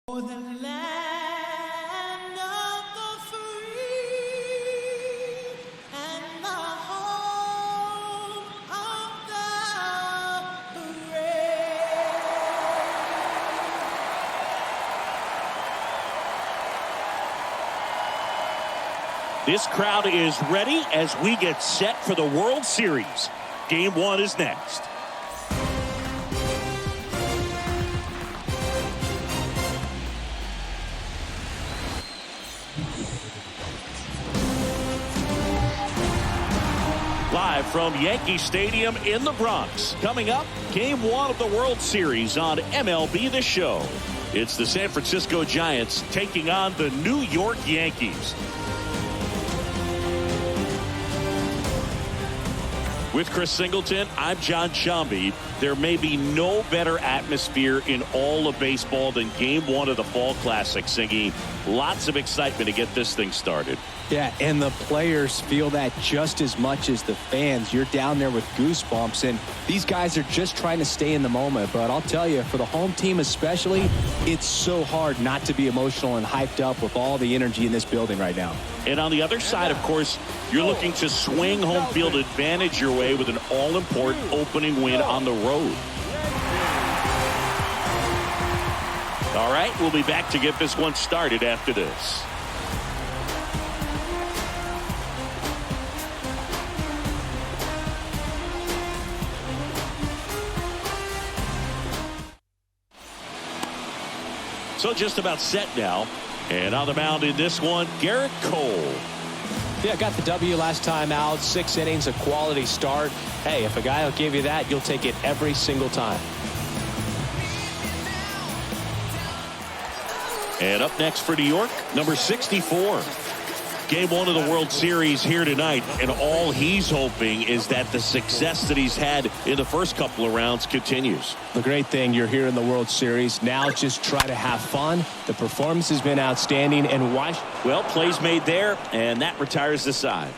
For the land of the free and the home of the brave. This crowd is ready as we get set for the World Series. Game 1 is next. Live from Yankee Stadium in the Bronx. Coming up, Game 1 of the World Series on MLB The Show. It's the San Francisco Giants taking on the New York Yankees. With Chris Singleton, I'm John Shambi. There may be no better atmosphere in all of baseball than Game 1 of the Fall Classic, Singy. Lots of excitement to get this thing started. Yeah, and the players feel that just as much as the fans. You're down there with goosebumps, and these guys are just trying to stay in the moment. But I'll tell you, for the home team especially, it's so hard not to be emotional and hyped up with all the energy in this building right now. And on the other side, of course, you're looking to swing home field advantage your way with an all-important opening win on the road. All right, we'll be back to get this one started after this. So just about set now. And on the mound in this one, Garrett Cole. Yeah, got the W last time out. 6 innings, a quality start. Hey, if a guy will give you that, you'll take it every single time. And up next for New York, number 64. Game 1 of the World Series here tonight, and all he's hoping is that the success that he's had in the first couple of rounds continues. The great thing, you're here in the World Series. Now just try to have fun. The performance has been outstanding, and why? Well, plays made there, and that retires the side.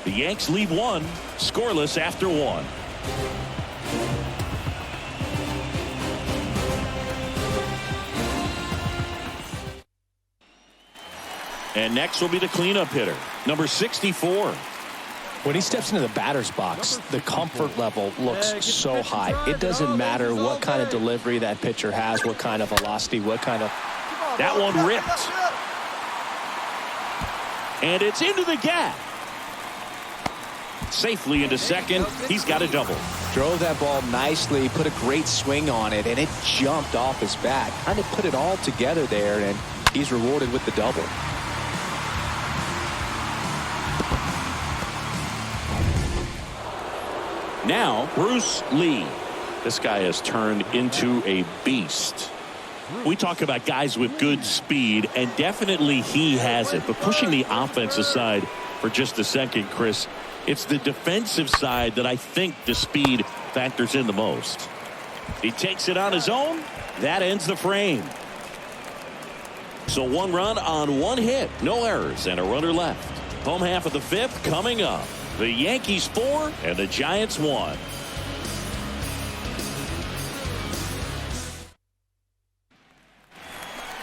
The Yanks lead one, scoreless after 1. And next will be the cleanup hitter, number 64. When he steps into the batter's box, the comfort level looks so high. It doesn't matter what kind of delivery that pitcher has, what kind of velocity, what kind of... That one ripped. And it's into the gap. Safely into second. He's got a double. Drove that ball nicely, put a great swing on it, and it jumped off his bat. Kind of put it all together there, and he's rewarded with the double. Now, Bruce Lee. This guy has turned into a beast. We talk about guys with good speed, and definitely he has it. But pushing the offense aside for just a second, Chris, it's the defensive side that I think the speed factors in the most. He takes it on his own. That ends the frame. So 1 run on 1 hit. No errors and a runner left. Home half of the 5th coming up. The Yankees 4 and the Giants 1.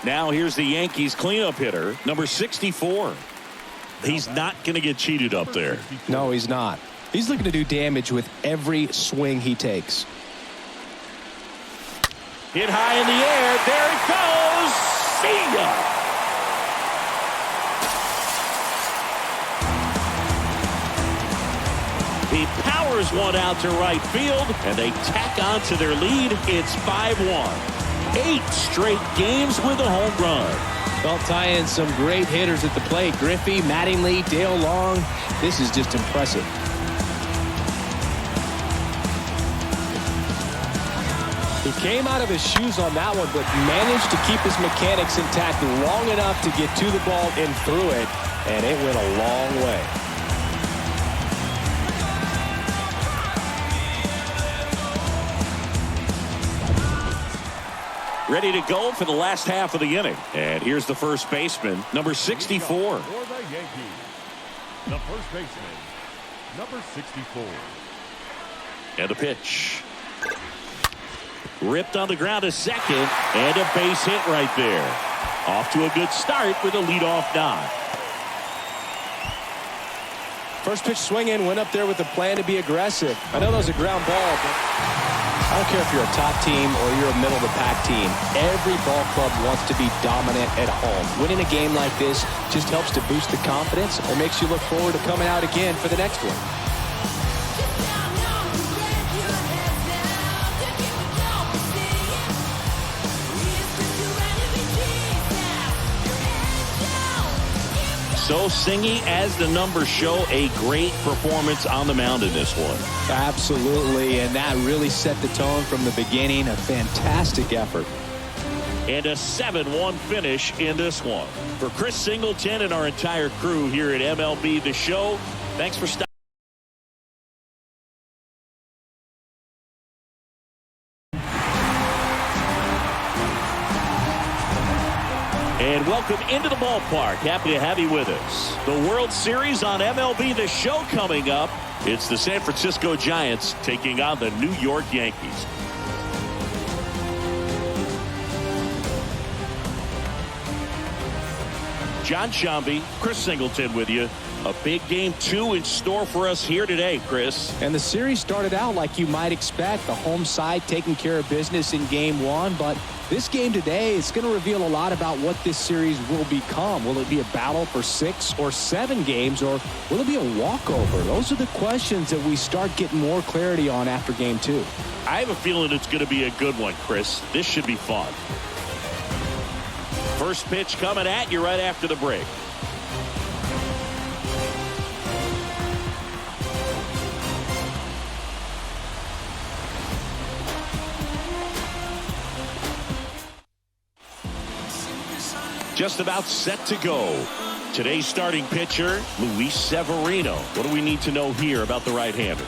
Now here's the Yankees cleanup hitter, number 64. He's not going to get cheated up there. No, he's not. He's looking to do damage with every swing he takes. Hit high in the air. There it goes. See ya. He powers one out to right field, and they tack on to their lead. It's 5-1. 8 straight games with a home run. Well, tie in some great hitters at the plate. Griffey, Mattingly, Dale Long. This is just impressive. He came out of his shoes on that one, but managed to keep his mechanics intact long enough to get to the ball and through it, and it went a long way. Ready to go for the last half of the inning. And here's the first baseman, number 64. For the Yankees, the first baseman, number 64. And a pitch. Ripped on the ground to second, and a base hit right there. Off to a good start with a leadoff knock. First pitch swinging, went up there with a plan to be aggressive. I know that was a ground ball, but I don't care if you're a top team or you're a middle-of-the-pack team. Every ball club wants to be dominant at home. Winning a game like this just helps to boost the confidence and makes you look forward to coming out again for the next one. So singy as the numbers show, a great performance on the mound in this one. Absolutely, and that really set the tone from the beginning. A fantastic effort. And a 7-1 finish in this one. For Chris Singleton and our entire crew here at MLB The Show, thanks for stopping. And welcome into the ballpark. Happy to have you with us. The World Series on MLB The Show coming up. It's the San Francisco Giants taking on the New York Yankees. John Shambi, Chris Singleton with you. A big game 2 in store for us here today, Chris. And the series started out like you might expect. The home side taking care of business in game 1, but this game today is going to reveal a lot about what this series will become. Will it be a battle for 6 or 7 games, or will it be a walkover? Those are the questions that we start getting more clarity on after game 2. I have a feeling it's going to be a good one, Chris. This should be fun. First pitch coming at you right after the break. Just about set to go. Today's starting pitcher, Luis Severino. What do we need to know here about the right-hander?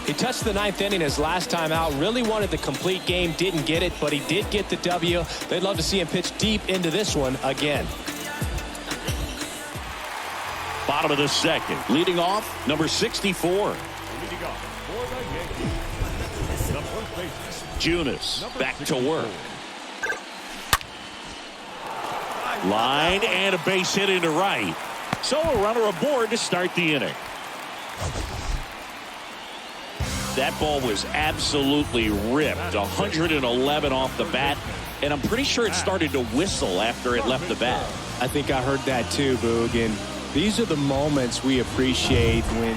He touched the 9th inning his last time out. Really wanted the complete game. Didn't get it, but he did get the W. They'd love to see him pitch deep into this one again. Bottom of the second. Leading off, number 64. Leading off for the Yankees, the first baseman, Junis back to work. Line and a base hit into right. So a runner aboard to start the inning. That ball was absolutely ripped. 111 off the bat. And I'm pretty sure it started to whistle after it left the bat. I think I heard that too, Boog. And these are the moments we appreciate when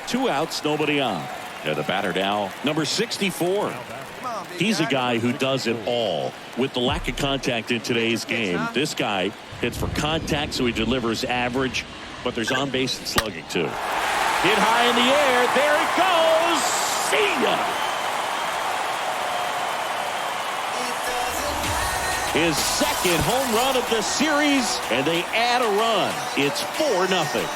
2 outs, nobody on. Yeah, the batter now, number 64. He's a guy who does it all. With the lack of contact in today's game, this guy hits for contact, so he delivers average, but there's on base and slugging too. Hit high in the air. There it goes. See ya. His second home run of the series, and they add a run. It's 4-0.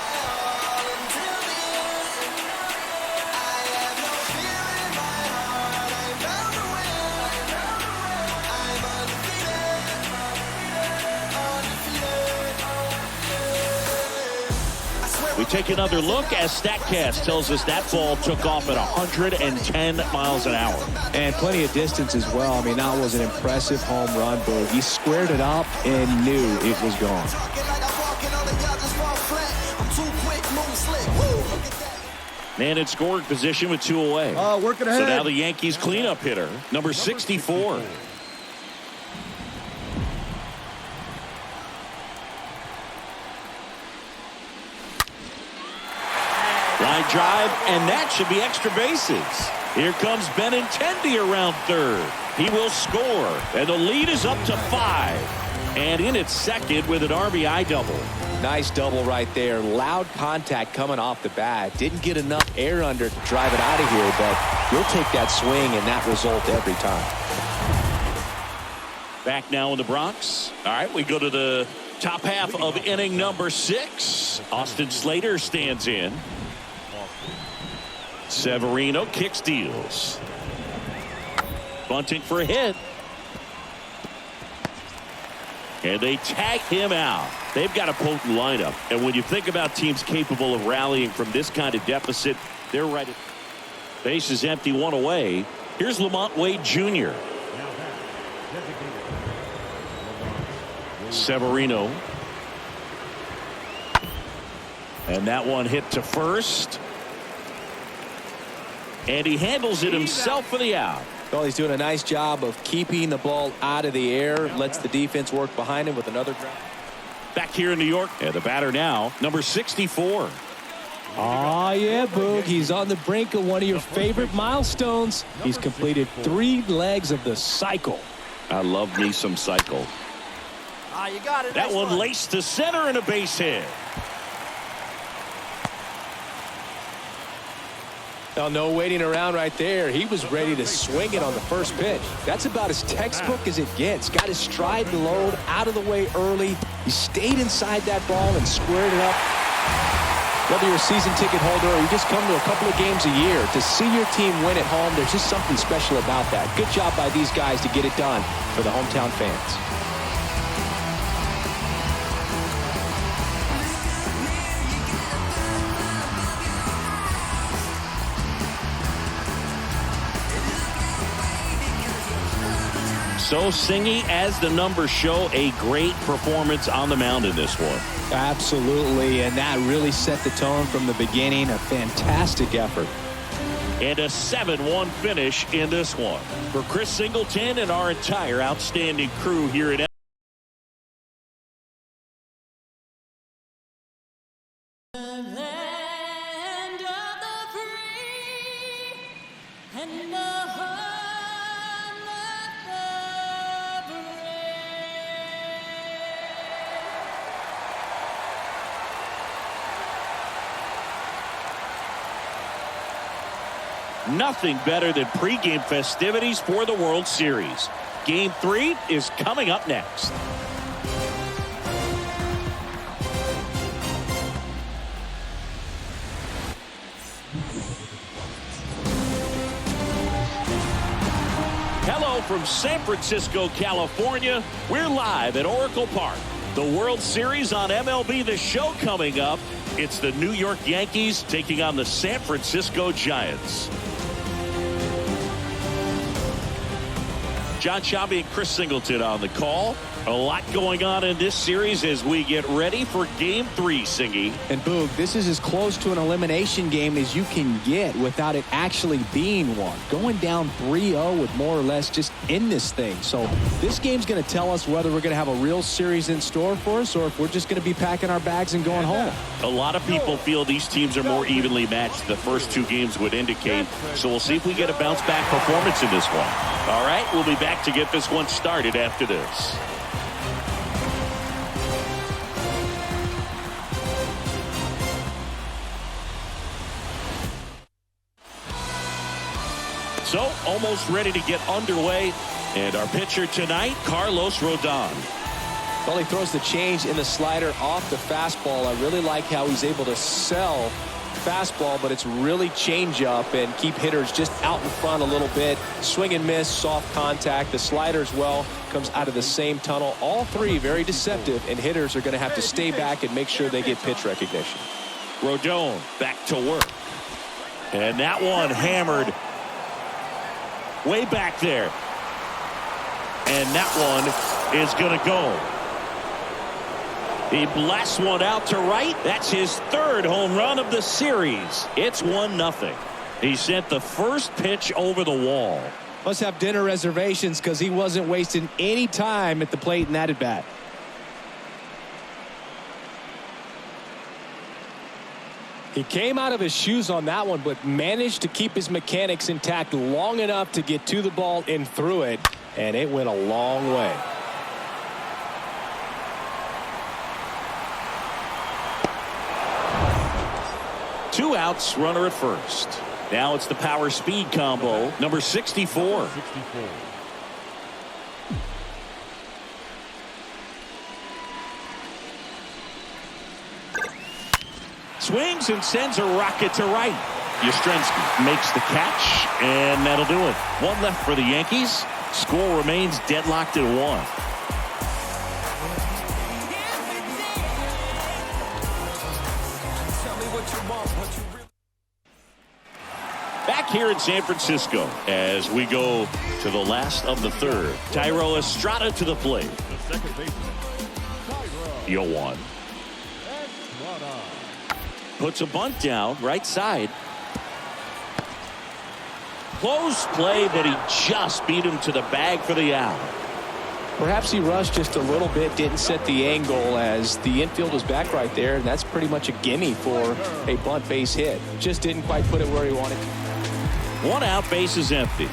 We take another look as StatCast tells us that ball took off at 110 miles an hour. And plenty of distance as well. I mean, that was an impressive home run, Boog. He squared it up and knew it was gone. Man in scoring position with 2 away. Working ahead. So now the Yankees cleanup hitter, number 64. Line drive, and that should be extra bases. Here comes Benintendi around third. He will score, and the lead is up to 5. And in at second with an RBI double. Nice double right there. Loud contact coming off the bat. Didn't get enough air under to drive it out of here, but you'll take that swing and that result every time. Back now in the Bronx. All right, we go to the top half of inning number 6. Austin Slater stands in. Severino kicks, deals. Bunting for a hit. And they tag him out. They've got a potent lineup. And when you think about teams capable of rallying from this kind of deficit, they're right. Base is empty, 1 away. Here's Lamont Wade Jr. Severino. And that one hit to first. And he handles it himself for the out. Well, he's doing a nice job of keeping the ball out of the air. Lets the defense work behind him with another. Back here in New York. And the batter now, number 64. Oh, yeah, Boog. He's on the brink of one of your favorite milestones. He's completed 3 legs of the cycle. I love me some cycle. You got it. That one laced to center and a base hit. Now, no waiting around right there. He was ready to swing it on the first pitch. That's about as textbook as it gets. Got his stride and load out of the way early. He stayed inside that ball and squared it up. Whether you're a season ticket holder or you just come to a couple of games a year, to see your team win at home, there's just something special about that. Good job by these guys to get it done for the hometown fans. So Singy, as the numbers show, a great performance on the mound in this one. Absolutely, and that really set the tone from the beginning. A fantastic effort. And a 7-1 finish in this one. For Chris Singleton and our entire outstanding crew here at Land of the free and the home of the brave. nothing better than pregame festivities for the World Series. Game 3 is coming up next. Hello from San Francisco, California. We're live at Oracle Park. The World Series on MLB The Show coming up. It's the New York Yankees taking on the San Francisco Giants. John Sciambi and Chris Singleton on the call. A lot going on in this series as we get ready for Game 3, Singy. And Boog, this is as close to an elimination game as you can get without it actually being one. Going down 3-0 with more or less just in this thing. So this game's going to tell us whether we're going to have a real series in store for us or if we're just going to be packing our bags and going home. A lot of people feel these teams are more evenly matched. The first 2 games would indicate. So we'll see if we get a bounce-back performance in this one. All right, we'll be back to get this one started after this. So, almost ready to get underway. And our pitcher tonight, Carlos Rodon. Well, he throws the change in the slider off the fastball. I really like how he's able to sell fastball, but it's really change up and keep hitters just out in front a little bit. Swing and miss, soft contact. The slider as well comes out of the same tunnel. All 3 very deceptive, and hitters are going to have to stay back and make sure they get pitch recognition. Rodon back to work. And that one hammered way back there. And that one is going to go. He blasts one out to right. That's his 3rd home run of the series. It's 1-0. He sent the first pitch over the wall. Must have dinner reservations because he wasn't wasting any time at the plate in that at bat. He came out of his shoes on that one, but managed to keep his mechanics intact long enough to get to the ball and through it, and it went a long way. Two outs, runner at first. Now it's the power speed combo, number 64. Swings and sends a rocket to right. Yastrzemski makes the catch, and that'll do it. 1 left for the Yankees. Score remains deadlocked at 1. Back back here in San Francisco as we go to the last of the third. Thairo Estrada to the plate. The second baseman, Thairo 0-1. Estrada. Puts a bunt down, right side. Close play, but he just beat him to the bag for the out. Perhaps he rushed just a little bit, didn't set the angle as the infield was back right there, and that's pretty much a gimme for a bunt base hit. Just didn't quite put it where he wanted to. 1 out, base is empty.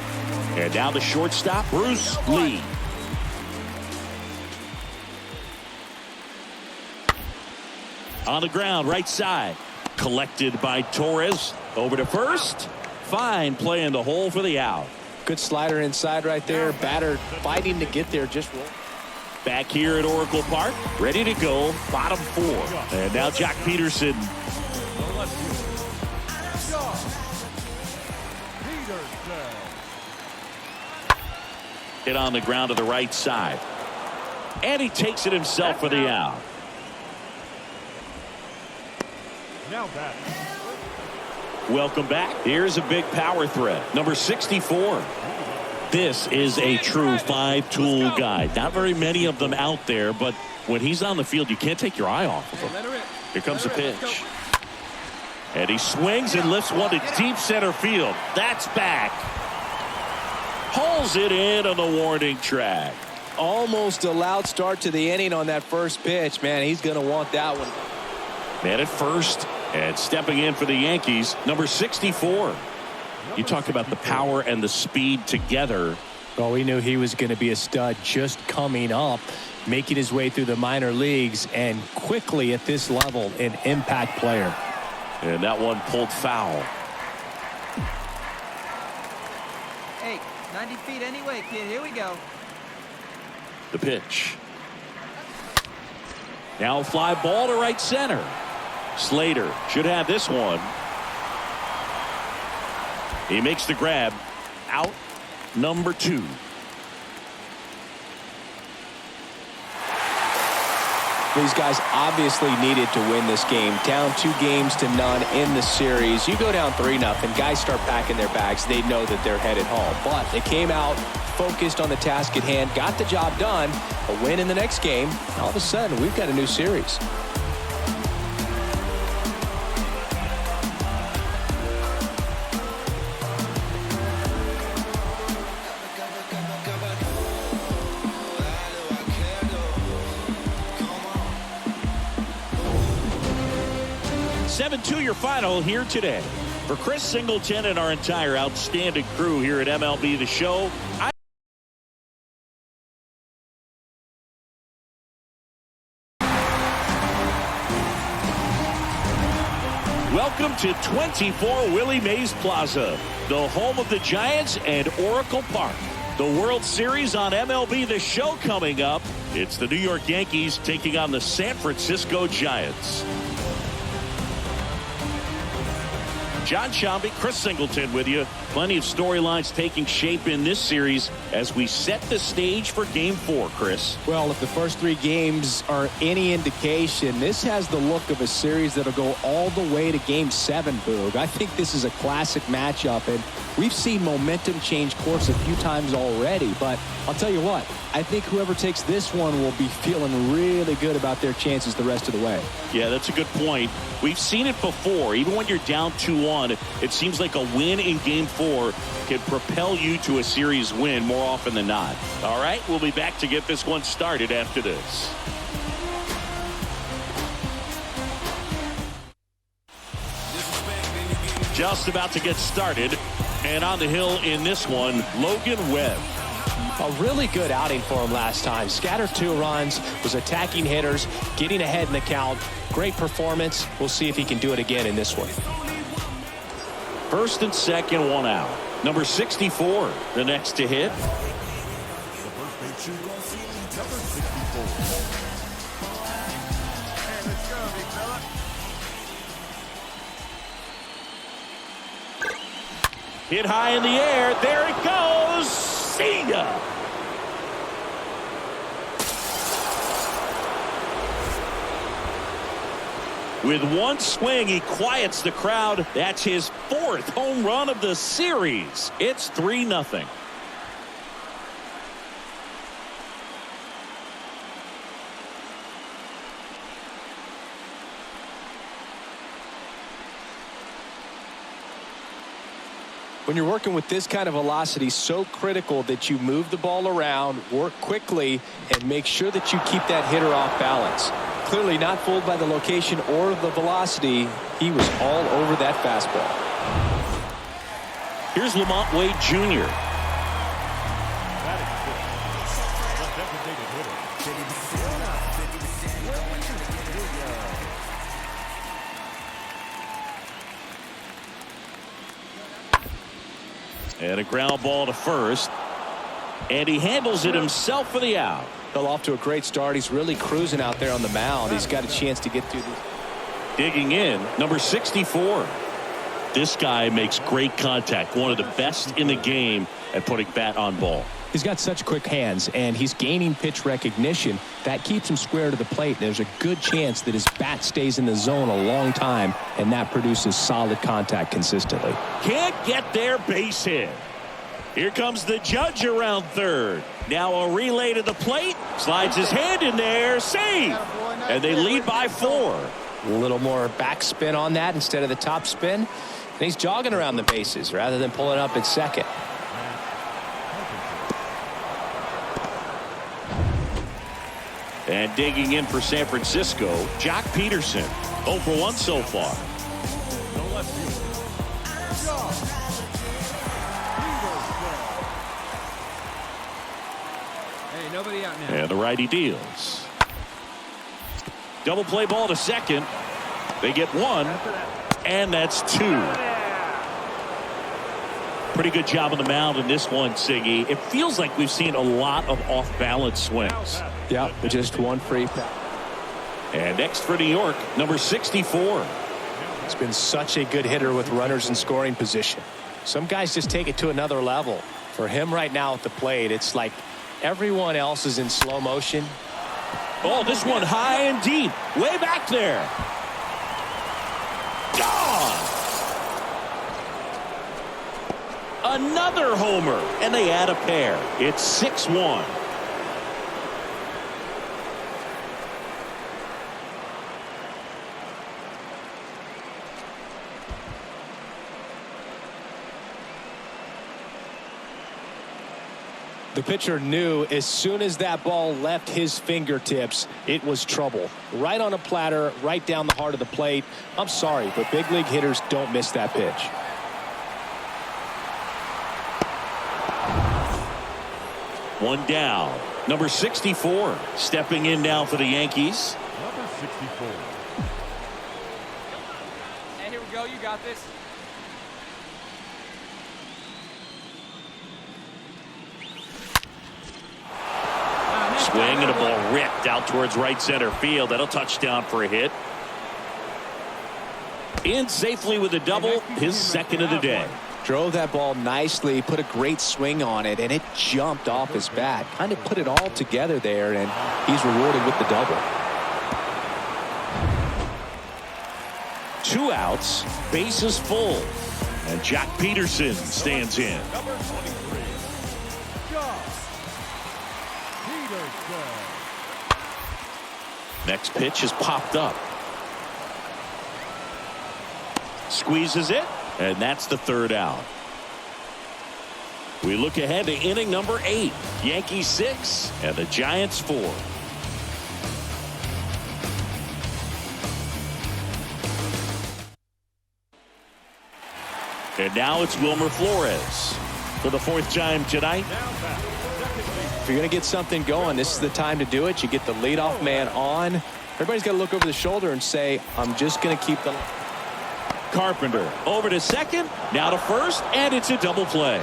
And now the shortstop, Bruce Lee. On the ground, right side. Collected by Torres. Over to first. Fine play in the hole for the out. Good slider inside right there. Batter fighting to get there. Just roll. Back here at Oracle Park. Ready to go. Bottom 4. And now Jock Peterson. The left fielder, Jock Peterson. Hit on the ground to the right side. And he takes it himself for the out. Now back. Welcome back. Here's a big power threat. Number 64. This is a true 5-tool guy. Not very many of them out there, but when he's on the field, you can't take your eye off of him. Here comes the pitch. And he swings and lifts one to deep center field. That's back. Pulls it in on the warning track. Almost a loud start to the inning on that first pitch. Man, he's going to want that one. Man at first. And stepping in for the Yankees, number 64. You talk about the power and the speed together. Well, we knew he was going to be a stud just coming up, making his way through the minor leagues, and quickly at this level, an impact player. And that one pulled foul. Hey, 90 feet anyway, kid. Here we go. The pitch. Now fly ball to right center. Slater should have this one. He makes the grab. Out number 2. These guys obviously needed to win this game. Down 2-0 in the series. You go down 3-0. Guys start packing their bags. They know that they're headed home. But they came out focused on the task at hand. Got the job done. A win in the next game. All of a sudden, we've got a new series. Your final here today. For Chris Singleton and our entire outstanding crew here at MLB The Show, welcome to 24 Willie Mays Plaza, the home of the Giants and Oracle Park. The World Series on MLB The Show coming up. It's the New York Yankees taking on the San Francisco Giants. John Shambi, Chris Singleton with you. Plenty of storylines taking shape in this series as we set the stage for Game 4, Chris. Well, if the first 3 games are any indication, this has the look of a series that'll go all the way to Game 7, Boog. I think this is a classic matchup, and we've seen momentum change course a few times already. But I'll tell you what, I think whoever takes this one will be feeling really good about their chances the rest of the way. Yeah, that's a good point. We've seen it before. Even when you're down 2-1, it seems like a win in Game 4 can propel you to a series win more often than not. All right, we'll be back to get this one started after this. Just about to get started. And on the hill in this one, Logan Webb. A really good outing for him last time. Scattered 2 runs, was attacking hitters, getting ahead in the count. Great performance. We'll see if he can do it again in this one. First and second, 1 out. Number 64, the next to hit. The first baseman, number 64. And let's go, big fella. Hit high in the air. There it goes. See ya. With one swing, he quiets the crowd. That's his 4th home run of the series. It's 3-0. When you're working with this kind of velocity, so critical that you move the ball around, work quickly, and make sure that you keep that hitter off balance. Clearly not fooled by the location or the velocity. He was all over that fastball. Here's Lamont Wade Jr. Batting fifth. The designated hitter. And a ground ball to first. And he handles it himself for the out. Well, off to a great start. He's really cruising out there on the mound. He's got a chance to get through this. Digging in, number 64. This guy makes great contact. One of the best in the game at putting bat on ball. He's got such quick hands, and he's gaining pitch recognition. That keeps him square to the plate. There's a good chance that his bat stays in the zone a long time, and that produces solid contact consistently. Can't get their base hit. Here comes the judge around third. Now a relay to the plate. Slides his hand in there. Save. And they lead by 4. A little more backspin on that instead of the top spin. And he's jogging around the bases rather than pulling up at second. And digging in for San Francisco, Jock Peterson. 0 for 1 so far. The left fielder. Hey, nobody out now. And the righty deals. Double play ball to second. They get 1, and that's 2. Pretty good job on the mound in this one, Siggy. It feels like we've seen a lot of off-balance swings. Yeah, just one free pass. And next for New York, number 64. He's been such a good hitter with runners in scoring position. Some guys just take it to another level. For him right now at the plate, it's like everyone else is in slow motion. Oh, this one high and deep. Way back there. Gone. Another homer. And they add a pair. It's 6-1. The pitcher knew as soon as that ball left his fingertips, it was trouble. Right on a platter, right down the heart of the plate. I'm sorry, but big league hitters don't miss that pitch. One down. Number 64 stepping in now for the Yankees. Number 64. Hey, here we go. You got this. Swing and a ball ripped out towards right center field. That'll touchdown for a hit. In safely with a double, his second of the day. Drove that ball nicely, put a great swing on it, and it jumped off his bat. Kind of put it all together there, and he's rewarded with the double. 2 outs, bases full. And Jock Peterson stands in. Number 23. Jock Peterson. Next pitch is popped up. Squeezes it, and that's the 3rd out. We look ahead to inning number 8. Yankees 6 and the Giants 4. And now it's Wilmer Flores for the 4th time tonight. If you're going to get something going, this is the time to do it. You get the leadoff man on. Everybody's got to look over the shoulder and say, I'm just going to keep the... Carpenter over to second, now to first, and it's a double play.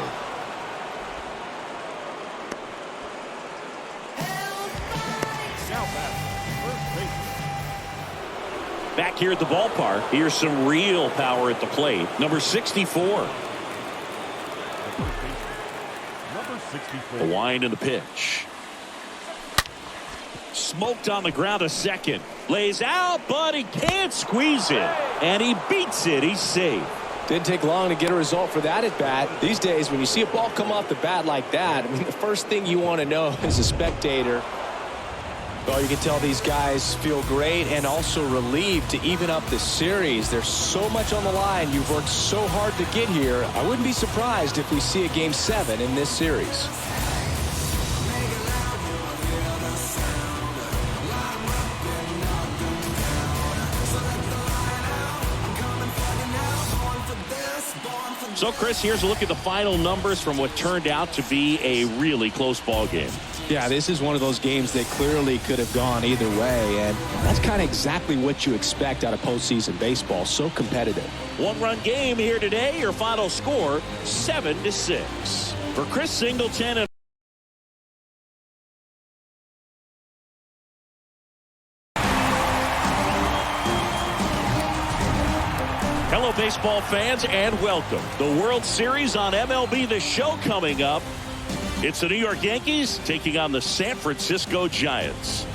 Back here at the ballpark, here's some real power at the plate. Number 64. Number 64. The wind and the pitch. smoked on the ground a second. Lays out, but he can't squeeze it. And he beats it. He's safe. Didn't take long to get a result for that at bat. These days, when you see a ball come off the bat like that, I mean, the first thing you want to know as a spectator, well, you can tell these guys feel great and also relieved to even up the series. There's so much on the line. You've worked so hard to get here. I wouldn't be surprised if we see a Game 7 in this series. So, Chris, here's a look at the final numbers from what turned out to be a really close ball game. Yeah, this is one of those games that clearly could have gone either way, and that's kind of exactly what you expect out of postseason baseball. So competitive. One-run game here today. Your final score, 7-6. For Chris Singleton and hello, baseball fans, and welcome. The World Series on MLB The Show coming up. It's the New York Yankees taking on the San Francisco Giants.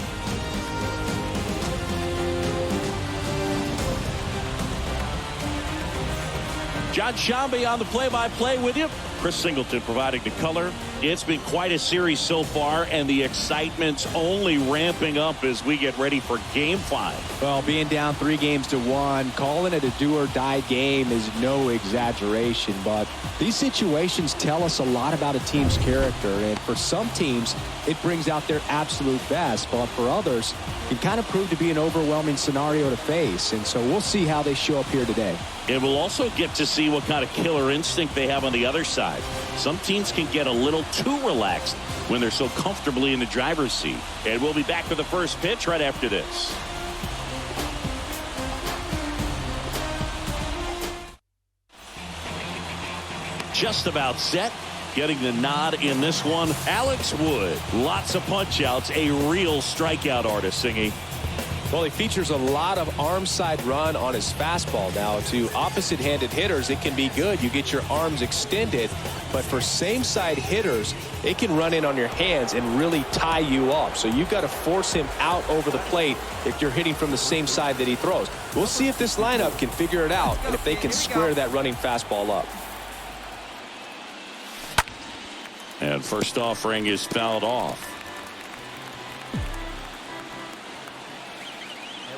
John Shambi on the play-by-play with you. Chris Singleton providing the color. It's been quite a series so far, and the excitement's only ramping up as we get ready for Game 5. Well, being down 3-1, calling it a do-or-die game is no exaggeration, but these situations tell us a lot about a team's character, and for some teams, it brings out their absolute best, but for others, it kind of proved to be an overwhelming scenario to face, and so we'll see how they show up here today. And we'll also get to see what kind of killer instinct they have on the other side. Some teams can get a little too relaxed when they're so comfortably in the driver's seat. And we'll be back for the first pitch right after this. Just about set. Getting the nod in this one, Alex Wood. Lots of punch-outs, a real strikeout artist, Singy. Well, he features a lot of arm side run on his fastball. Now, to opposite-handed hitters, it can be good. You get your arms extended. But for same-side hitters, it can run in on your hands and really tie you up. So you've got to force him out over the plate if you're hitting from the same side that he throws. We'll see if this lineup can figure it out and if they can square that running fastball up. And first offering is fouled off.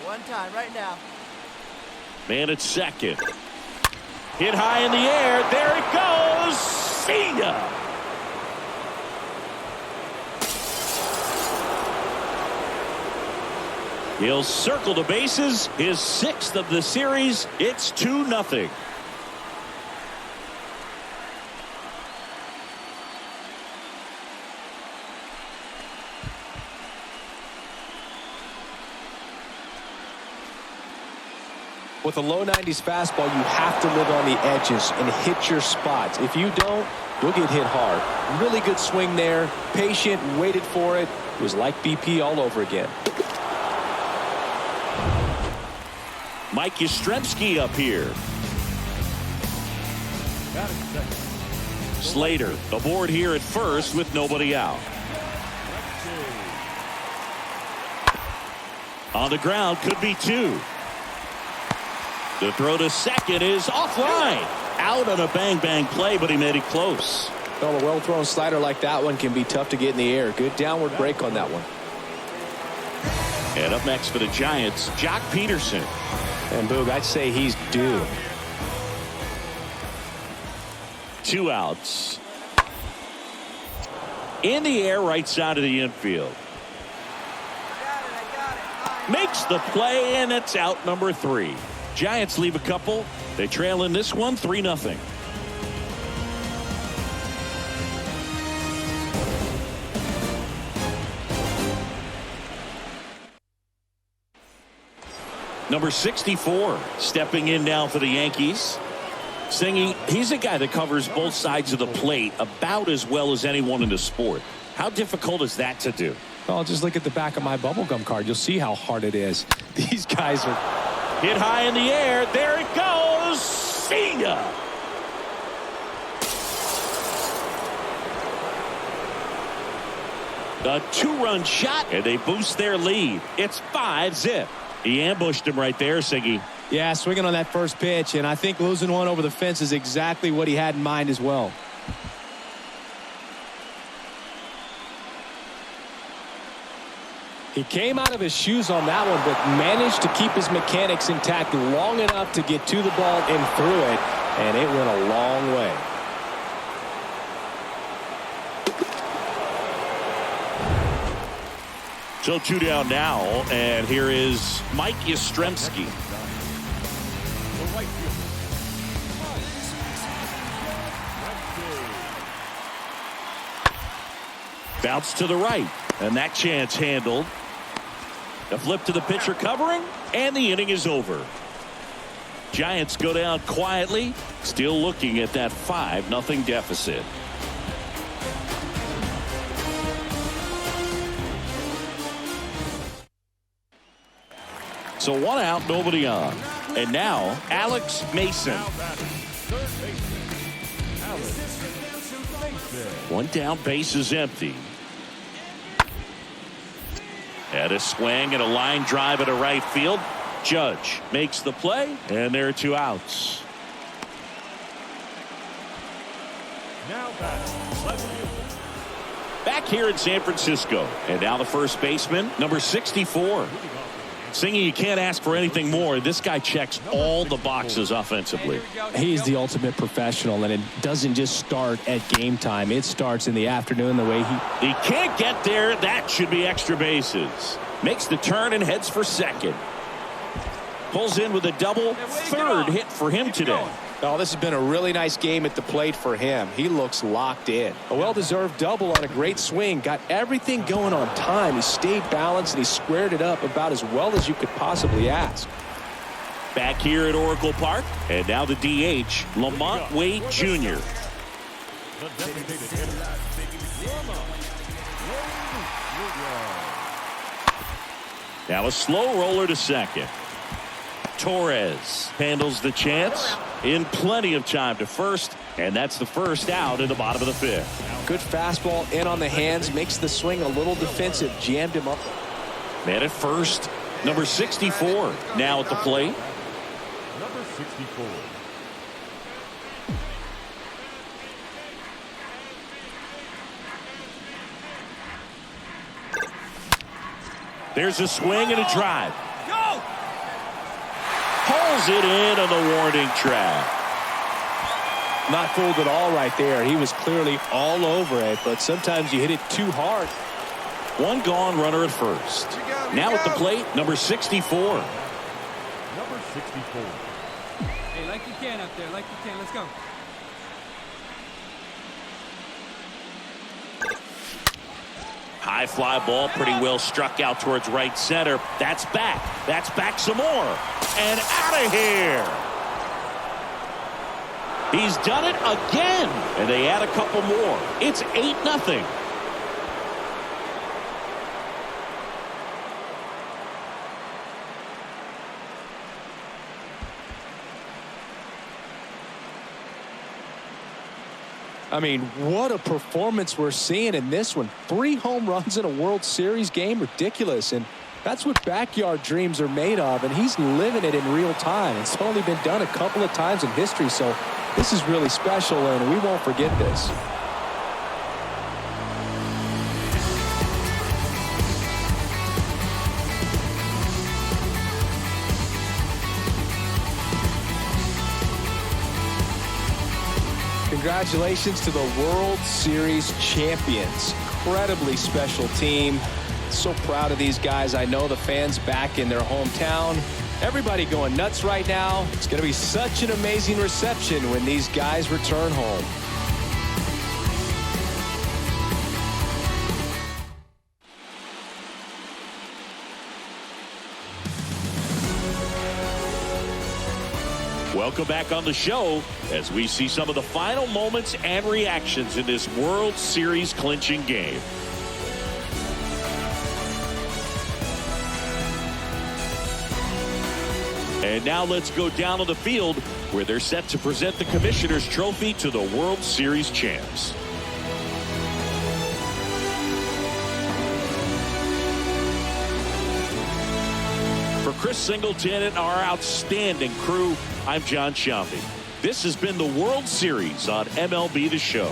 One time right now. Man at second. Hit high in the air. There it goes. See ya. He'll circle the bases. His 6th of the series. It's 2-0. With a low 90s fastball, you have to live on the edges and hit your spots. If you don't, you'll get hit hard. Really good swing there. Patient, waited for it. It was like BP all over again. Mike Yastrzemski up here. Slater, the board here at first with nobody out. On the ground, could be 2. The throw to second is offline. Out on a bang-bang play, but he made it close. Well, a well-thrown slider like that one can be tough to get in the air. Good downward break on that one. And up next for the Giants, Jock Peterson. And Boog, I'd say he's due. 2 outs. In the air, right side of the infield. Makes the play, and it's out number 3. Giants leave a couple. They trail in this one 3-0. Number 64 stepping in now for the Yankees. Singy, he's a guy that covers both sides of the plate about as well as anyone in the sport. How difficult is that to do? Well, just look at the back of my bubblegum card. You'll see how hard it is. These guys are... Hit high in the air. There it goes. See ya. A two-run shot, and they boost their lead. It's 5-zip. He ambushed him right there, Siggy. Yeah, swinging on that first pitch, and I think losing one over the fence is exactly what he had in mind as well. He came out of his shoes on that one, but managed to keep his mechanics intact long enough to get to the ball and through it, and it went a long way. So 2 down now, and here is Mike Yastrzemski. The right fielder. Bounce to the right, and that chance handled. The flip to the pitcher covering, and the inning is over. Giants go down quietly, still looking at that 5-0 deficit. So 1 out, nobody on. And now, Alex Mason. Third baseman, Alex Mason. 1 down, base is empty. At a swing and a line drive into right field. Judge makes the play, and there are 2 outs. Now batting, left fielder. Back here in San Francisco. And now the first baseman, number 64. Singy, you can't ask for anything more. This guy checks all the boxes offensively. He's the ultimate professional, and it doesn't just start at game time. It starts in the afternoon the way He can't get there. That should be extra bases. Makes the turn and heads for second. Pulls in with a double. 3rd hit for him today. Oh, this has been a really nice game at the plate for him. He looks locked in. A well-deserved double on a great swing. Got everything going on time. He stayed balanced, and he squared it up about as well as you could possibly ask. Back here at Oracle Park. And now the DH, Lamont Wade Jr. The designated hitter, Lamont Wade Jr. Now a slow roller to second. Torres handles the chance in plenty of time to first, and that's the first out in the bottom of the 5th. Good fastball in on the hands, makes the swing a little defensive, jammed him up. Man at first, number 64 now at the plate. Number 64. There's a swing and a drive. Pulls it in on the warning track. Not fooled at all right there. He was clearly all over it, but sometimes you hit it too hard. 1 gone, runner at first. Now at the plate, number 64. Number 64. Hey, like you can up there, like you can. Let's go. High fly ball, pretty well struck out towards right center. That's back. That's back some more. And out of here. He's done it again. And they add a couple more. It's 8-0. I mean, what a performance we're seeing in this one. 3 home runs in a World Series game. Ridiculous. And that's what backyard dreams are made of. And he's living it in real time. It's only been done a couple of times in history. So this is really special, and we won't forget this. Congratulations to the World Series champions. Incredibly special team. So proud of these guys. I know the fans back in their hometown. Everybody going nuts right now. It's going to be such an amazing reception when these guys return home. Welcome back on the show as we see some of the final moments and reactions in this World Series clinching game. And now let's go down on the field where they're set to present the Commissioner's Trophy to the World Series champs. Chris Singleton and our outstanding crew, I'm John Sciambi. This has been the World Series on MLB The Show.